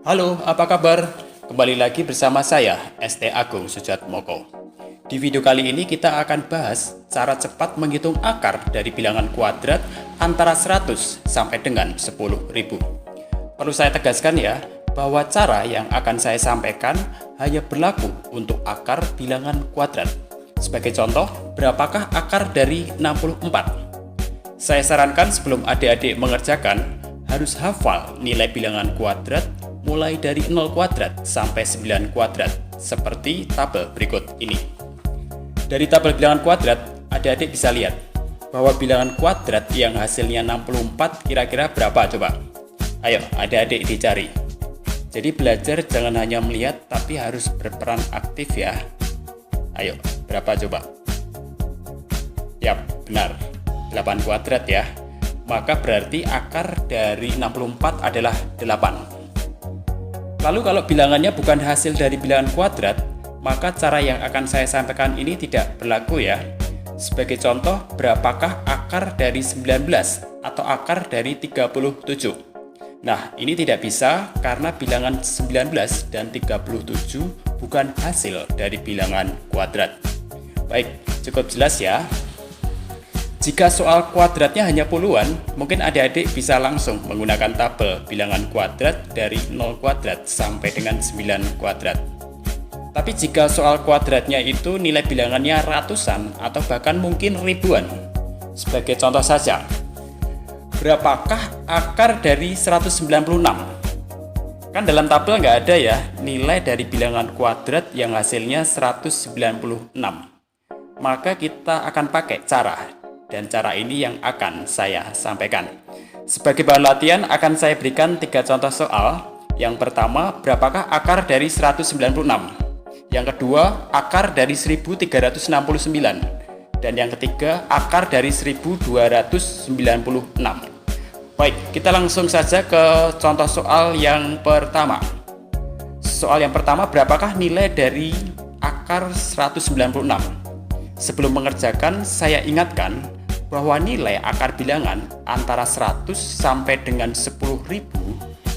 Halo, apa kabar? Kembali lagi bersama saya, ST Agung Sujatmoko. Di video kali ini kita akan bahas cara cepat menghitung akar dari bilangan kuadrat antara 100 sampai dengan 10.000. Perlu saya tegaskan ya, bahwa cara yang akan saya sampaikan hanya berlaku untuk akar bilangan kuadrat. Sebagai contoh, berapakah akar dari 64? Saya sarankan sebelum adik-adik mengerjakan, harus hafal nilai bilangan kuadrat mulai dari 0 kuadrat sampai 9 kuadrat, seperti tabel berikut ini. Dari tabel bilangan kuadrat, adik-adik bisa lihat bahwa bilangan kuadrat yang hasilnya 64 kira-kira berapa coba? Ayo, adik-adik dicari. Jadi belajar jangan hanya melihat, tapi harus berperan aktif ya. Ayo, berapa coba? Yap, benar. 8 kuadrat ya. Maka berarti akar dari 64 adalah 8. Lalu kalau bilangannya bukan hasil dari bilangan kuadrat, maka cara yang akan saya sampaikan ini tidak berlaku ya. Sebagai contoh, berapakah akar dari 19 atau akar dari 37? Nah, ini tidak bisa karena bilangan 19 dan 37 bukan hasil dari bilangan kuadrat. Baik, cukup jelas ya. Jika soal kuadratnya hanya puluhan, mungkin adik-adik bisa langsung menggunakan tabel bilangan kuadrat dari 0 kuadrat sampai dengan 9 kuadrat. Tapi jika soal kuadratnya itu nilai bilangannya ratusan atau bahkan mungkin ribuan. Sebagai contoh saja, berapakah akar dari 196? Kan dalam tabel nggak ada ya nilai dari bilangan kuadrat yang hasilnya 196. Maka kita akan pakai cara. Dan cara ini yang akan saya sampaikan. Sebagai bahan latihan akan saya berikan 3 contoh soal. Yang pertama, berapakah akar dari 196? Yang kedua, akar dari 1369. Dan yang ketiga, akar dari 1296. Baik, kita langsung saja ke contoh soal yang pertama. Soal yang pertama, berapakah nilai dari akar 196? Sebelum mengerjakan, saya ingatkan bahwa nilai akar bilangan antara 100 sampai dengan 10.000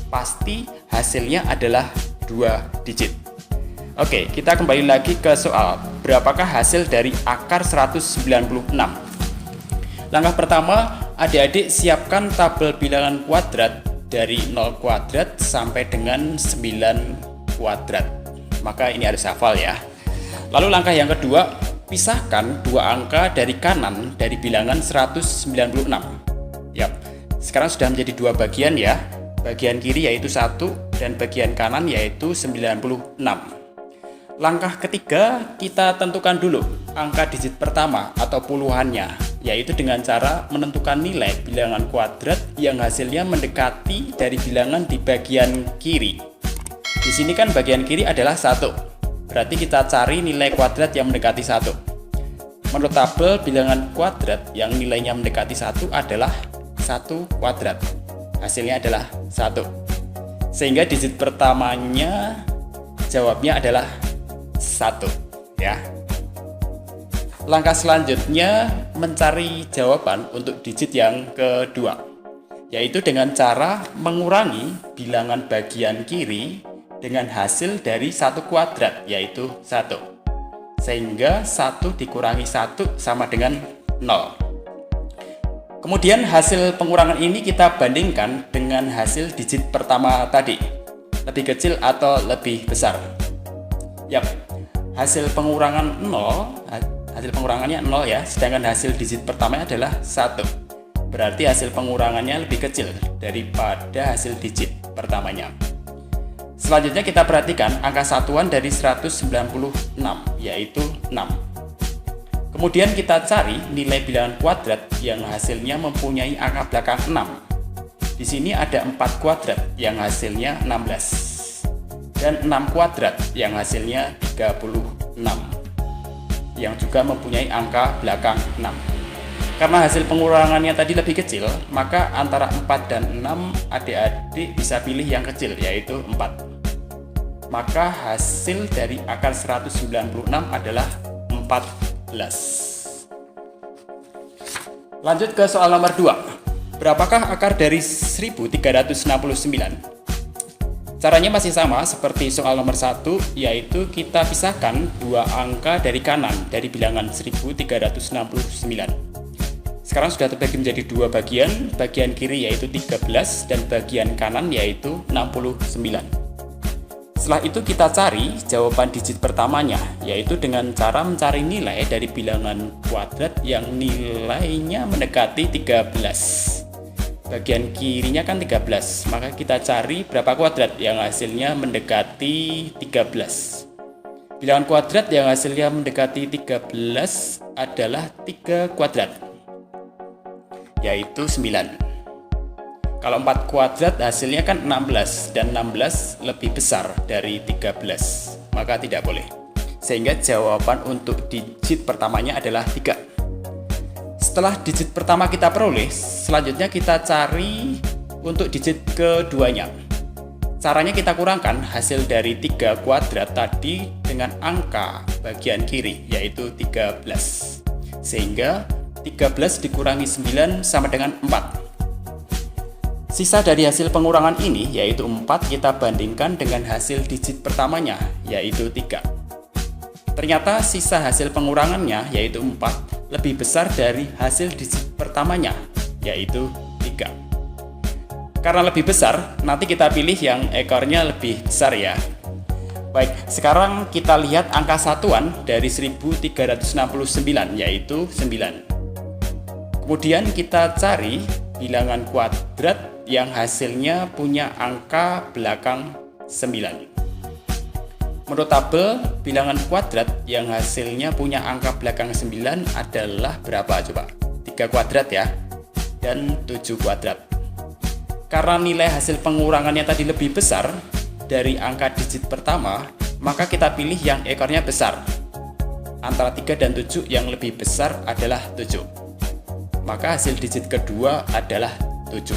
pasti hasilnya adalah 2 digit. Oke, kita kembali lagi ke soal. Berapakah hasil dari akar 196? Langkah pertama, adik-adik siapkan tabel bilangan kuadrat dari 0 kuadrat sampai dengan 9 kuadrat. Maka ini harus hafal ya. Lalu langkah yang kedua, pisahkan 2 angka dari kanan dari bilangan 196. Yap, sekarang sudah menjadi 2 bagian ya. Bagian kiri yaitu 1 dan bagian kanan yaitu 96. Langkah ketiga, kita tentukan dulu angka digit pertama atau puluhannya, yaitu dengan cara menentukan nilai bilangan kuadrat yang hasilnya mendekati dari bilangan di bagian kiri. Di sini kan bagian kiri adalah 1. Berarti kita cari nilai kuadrat yang mendekati 1. Menurut tabel bilangan kuadrat yang nilainya mendekati 1 adalah 1 kuadrat. Hasilnya adalah 1. Sehingga digit pertamanya jawabnya adalah 1 ya. Langkah selanjutnya mencari jawaban untuk digit yang kedua, yaitu dengan cara mengurangi bilangan bagian kiri dengan hasil dari 1 kuadrat, yaitu 1. Sehingga 1 dikurangi 1 sama dengan 0. Kemudian hasil pengurangan ini kita bandingkan dengan hasil digit pertama tadi. Lebih kecil atau lebih besar? Yap, hasil pengurangan 0, hasil pengurangannya 0 ya, sedangkan hasil digit pertamanya adalah 1. Berarti hasil pengurangannya lebih kecil daripada hasil digit pertamanya. Selanjutnya kita perhatikan angka satuan dari 196, yaitu 6. Kemudian kita cari nilai bilangan kuadrat yang hasilnya mempunyai angka belakang 6. Di sini ada 4 kuadrat yang hasilnya 16. Dan 6 kuadrat yang hasilnya 36. Yang juga mempunyai angka belakang 6. Karena hasil pengurangannya tadi lebih kecil, maka antara 4 dan 6 adik-adik bisa pilih yang kecil, yaitu 4. Maka hasil dari akar 196 adalah 14. Lanjut ke soal nomor 2. Berapakah akar dari 1369? Caranya masih sama seperti soal nomor 1, yaitu kita pisahkan dua angka dari kanan dari bilangan 1369. Sekarang sudah terbagi menjadi dua bagian, bagian kiri yaitu 13 dan bagian kanan yaitu 69. Setelah itu kita cari jawaban digit pertamanya, yaitu dengan cara mencari nilai dari bilangan kuadrat yang nilainya mendekati 13. Bagian kirinya kan 13, maka kita cari berapa kuadrat yang hasilnya mendekati 13. Bilangan kuadrat yang hasilnya mendekati 13 adalah 3 kuadrat, yaitu 9. Kalau 4 kuadrat hasilnya kan 16, dan 16 lebih besar dari 13, maka tidak boleh. Sehingga jawaban untuk digit pertamanya adalah 3. Setelah digit pertama kita peroleh, selanjutnya kita cari untuk digit keduanya. Caranya kita kurangkan hasil dari 3 kuadrat tadi dengan angka bagian kiri, yaitu 13. Sehingga 13 dikurangi 9 sama dengan 4. Sisa dari hasil pengurangan ini, yaitu 4, kita bandingkan dengan hasil digit pertamanya, yaitu 3. Ternyata sisa hasil pengurangannya, yaitu 4, lebih besar dari hasil digit pertamanya, yaitu 3. Karena lebih besar, nanti kita pilih yang ekornya lebih besar ya. Baik, sekarang kita lihat angka satuan dari 1369, yaitu 9. Kemudian kita cari bilangan kuadrat yang hasilnya punya angka belakang 9. Menurut tabel, bilangan kuadrat yang hasilnya punya angka belakang 9 adalah berapa coba? 3 kuadrat ya, dan 7 kuadrat. Karena nilai hasil pengurangannya tadi lebih besar dari angka digit pertama, maka kita pilih yang ekornya besar. Antara 3 dan 7 yang lebih besar adalah 7. Maka hasil digit kedua adalah 7.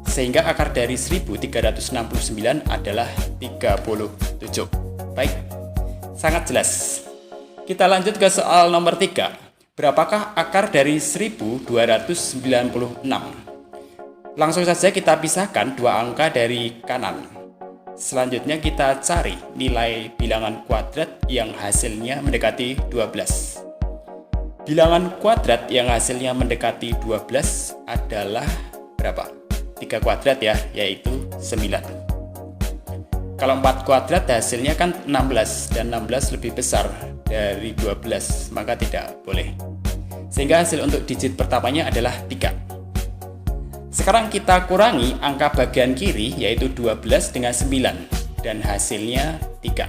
Sehingga akar dari 1369 adalah 37. Baik, sangat jelas. Kita lanjut ke soal nomor 3. Berapakah akar dari 1296? Langsung saja kita pisahkan dua angka dari kanan. Selanjutnya kita cari nilai bilangan kuadrat yang hasilnya mendekati 12. Bilangan kuadrat yang hasilnya mendekati 12 adalah berapa? 3 kuadrat ya, yaitu 9. Kalau 4 kuadrat hasilnya kan 16, dan 16 lebih besar dari 12, maka tidak boleh. Sehingga hasil untuk digit pertamanya adalah 3. Sekarang kita kurangi angka bagian kiri, yaitu 12 dengan 9, dan hasilnya 3.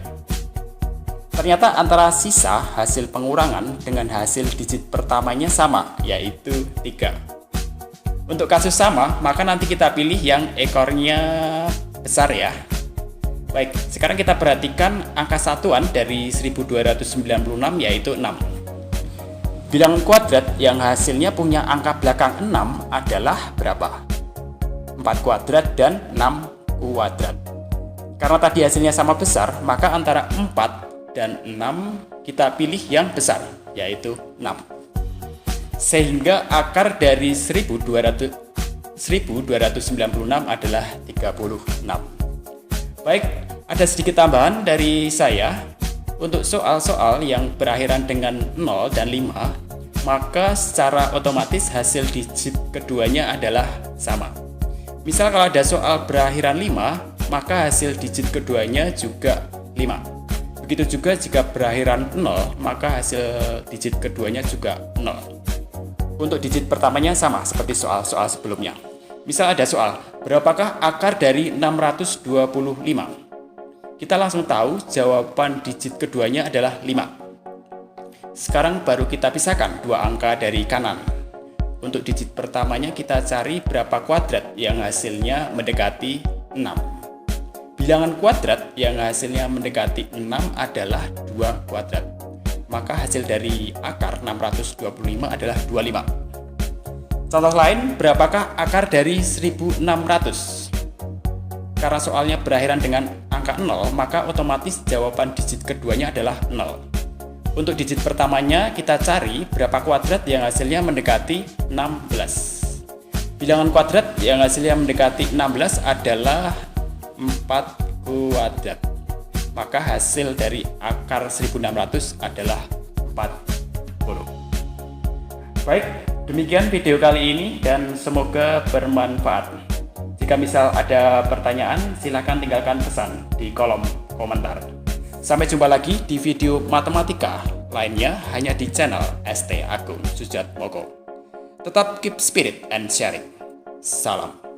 Ternyata antara sisa hasil pengurangan dengan hasil digit pertamanya sama, yaitu 3. Untuk kasus sama, maka nanti kita pilih yang ekornya besar ya. Baik, sekarang kita perhatikan angka satuan dari 1296, yaitu 6. Bilangan kuadrat yang hasilnya punya angka belakang 6 adalah berapa? 4 kuadrat dan 6 kuadrat. Karena tadi hasilnya sama besar, maka antara 4 dan 6 kita pilih yang besar, yaitu 6. Sehingga akar dari 1296 adalah 36. Baik, ada sedikit tambahan dari saya. Untuk soal-soal yang berakhiran dengan 0 dan 5, maka secara otomatis hasil digit keduanya adalah sama. Misal kalau ada soal berakhiran 5, maka hasil digit keduanya juga 5. Begitu juga jika berakhiran 0, maka hasil digit keduanya juga 0. Untuk digit pertamanya sama seperti soal-soal sebelumnya. Misal ada soal, berapakah akar dari 625? Kita langsung tahu jawaban digit keduanya adalah 5. Sekarang baru kita pisahkan dua angka dari kanan. Untuk digit pertamanya kita cari berapa kuadrat yang hasilnya mendekati 6. Bilangan kuadrat yang hasilnya mendekati 6 adalah 2 kuadrat. Maka hasil dari akar 625 adalah 25. Contoh lain, berapakah akar dari 1600? Karena soalnya berakhiran dengan angka 0, maka otomatis jawaban digit keduanya adalah 0. Untuk digit pertamanya kita cari berapa kuadrat yang hasilnya mendekati 16. Bilangan kuadrat yang hasilnya mendekati 16 adalah 4 kuadrat. Maka hasil dari akar 1600 adalah 40. Baik, demikian video kali ini dan semoga bermanfaat. Jika misal ada pertanyaan, silakan tinggalkan pesan di kolom komentar. Sampai jumpa lagi di video matematika lainnya hanya di channel ST Agung Sujatmoko. Tetap keep spirit and sharing. Salam.